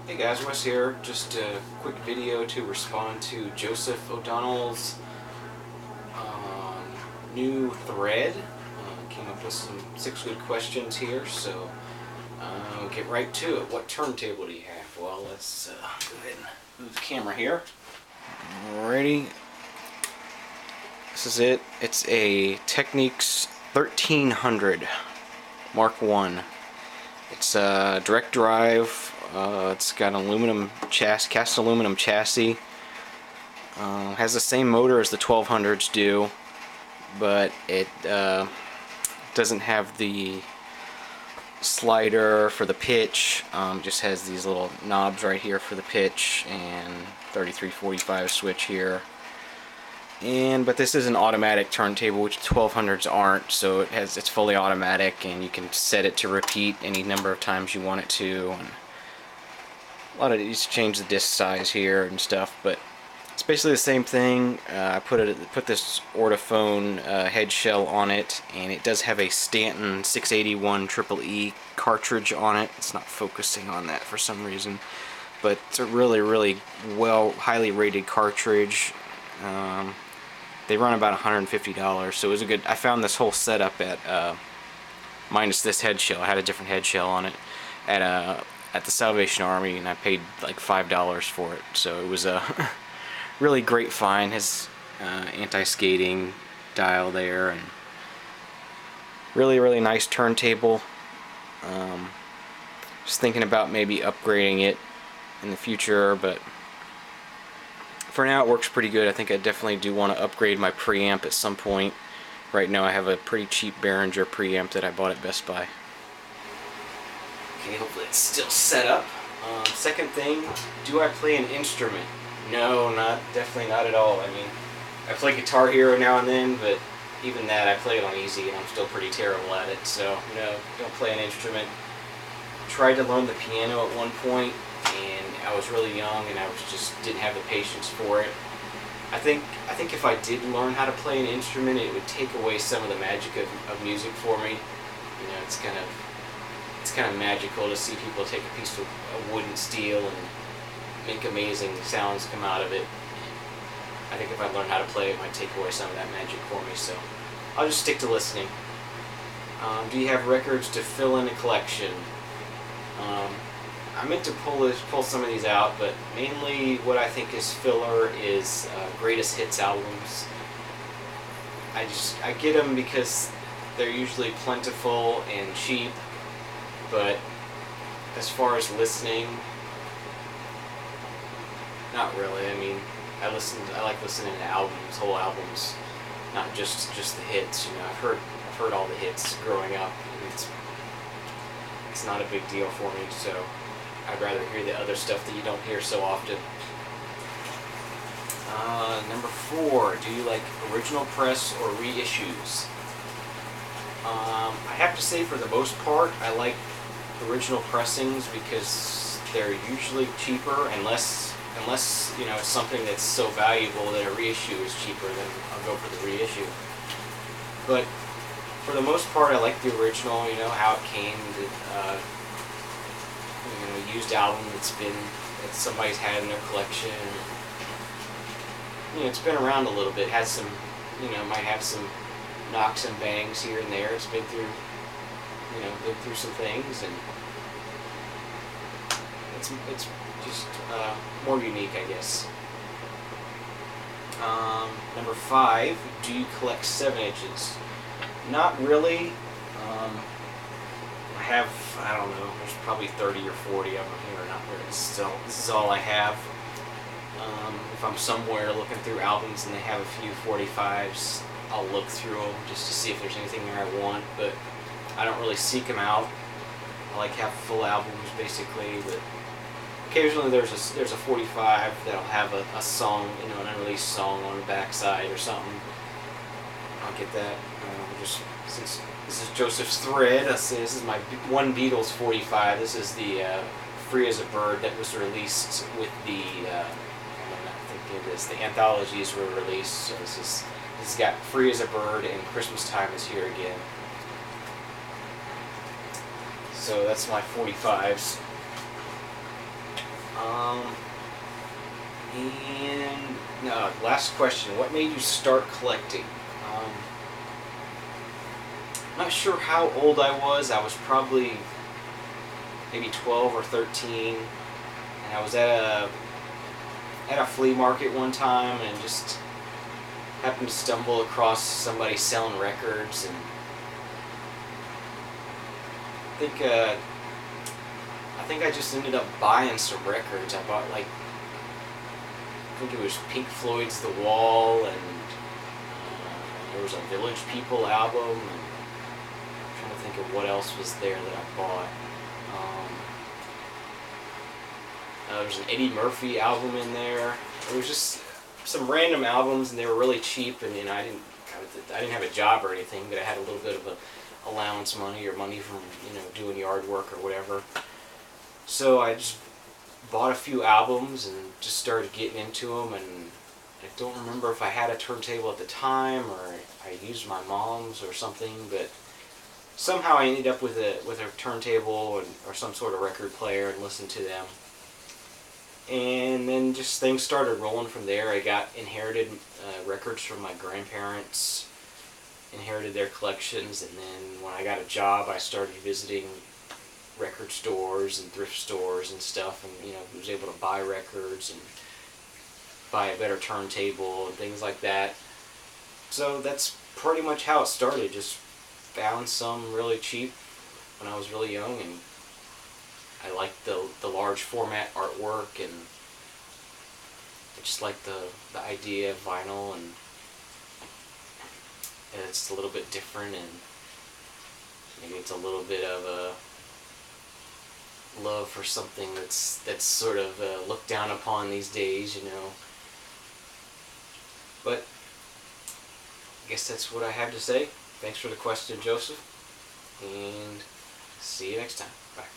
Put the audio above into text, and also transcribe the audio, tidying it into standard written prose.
Hey guys, Wes here. Just a quick video to respond to Joseph O'Donnell's new thread. Came up with some 6 good questions here, so we'll get right to it. What turntable do you have? Well, let's go ahead and move the camera here. Alrighty. This is it. It's a Technics 1300 Mark 1. It's a direct drive. It's got an aluminum cast aluminum chassis. Has the same motor as the 1200s do, but it doesn't have the slider for the pitch. Just has these little knobs right here for the pitch and 3345 switch here. But this is an automatic turntable, which 1200s aren't, so it's fully automatic, and you can set it to repeat any number of times you want it to. And a lot of it, you just change the disc size here and stuff, but it's basically the same thing. I put this Ortophone head shell on it, and it does have a Stanton 681 EE cartridge on it. It's not focusing on that for some reason, but it's a really highly rated cartridge. They run about $150, so it was a good. I found this whole setup at minus this head shell. I had a different head shell on it at the Salvation Army, and I paid like $5 for it. So it was a really great find. His anti-skating dial there, and really nice turntable. Just thinking about maybe upgrading it in the future, but for now it works pretty good. I think I definitely do want to upgrade my preamp at some point. Right now I have a pretty cheap Behringer preamp that I bought at Best Buy. Okay, hopefully it's still set up. Second thing, do I play an instrument? No, definitely not at all. I mean, I play guitar here now and then, but even that I play it on easy, and I'm still pretty terrible at it. So no, don't play an instrument. Tried to learn the piano at one point, and I was really young, and I just didn't have the patience for it. I think if I did learn how to play an instrument, it would take away some of the magic of music for me. You know, it's kind of magical to see people take a piece of wooden steel and make amazing sounds come out of it. I think if I learned how to play it, might take away some of that magic for me. So I'll just stick to listening. Do you have records to fill in a collection? I meant to pull some of these out, but mainly what I think is filler is greatest hits albums. I get them because they're usually plentiful and cheap, but as far as listening, not really. I mean, I like listening to albums, whole albums, not just the hits. You know, I've heard all the hits growing up, and it's not a big deal for me. So I'd rather hear the other stuff that you don't hear so often. Number 4, do you like original press or reissues? I have to say, for the most part, I like original pressings because they're usually cheaper, unless you know, it's something that's so valuable that a reissue is cheaper, then I'll go for the reissue. But for the most part, I like the original. You know, how it came. You know, used album that somebody's had in their collection. You know, it's been around a little bit. Has some, you know, might have some knocks and bangs here and there. It's been through, you know, some things, and it's just more unique, I guess. Number 5, do you collect 7-inches? Not really. I don't know, there's probably 30 or 40 of them here. Not really. This is all I have. If I'm somewhere looking through albums and they have a few 45s, I'll look through them just to see if there's anything there I want, but I don't really seek them out. I like have full albums, basically, but occasionally there's a 45 that'll have a song, you know, an unreleased song on the backside or something. I'll get that. Since this is Joseph's thread, this is my one Beatles 45. This is the Free as a Bird that was released with the I'm not thinking of this. The anthologies were released, so this has got Free as a Bird and Christmas Time is Here Again. So that's my 45s. Um, and no, last question. What made you start collecting? I'm not sure how old I was. I was probably maybe 12 or 13, and I was at a flea market one time and just happened to stumble across somebody selling records, and I think I just ended up buying some records. I bought like, I think it was Pink Floyd's The Wall, and there was a Village People album, and I'm trying to think of what else was there that I bought. There was an Eddie Murphy album in there. It was just some random albums, and they were really cheap. And I didn't have a job or anything, but I had a little bit of a allowance money or money from doing yard work or whatever. So I just bought a few albums and just started getting into them. And I don't remember if I had a turntable at the time or I used my mom's or something, but somehow I ended up with a turntable or some sort of record player and listened to them. And then just things started rolling from there. I got inherited records from my grandparents, inherited their collections, and then when I got a job, I started visiting record stores and thrift stores and stuff, and was able to buy records and buy a better turntable and things like that. So that's pretty much how it started. Just found some really cheap when I was really young, and I liked the large format artwork, and I just liked the idea of vinyl, and it's a little bit different, and maybe it's a little bit of a love for something that's sort of looked down upon these days, But I guess that's what I have to say. Thanks for the question, Joseph, and see you next time. Bye.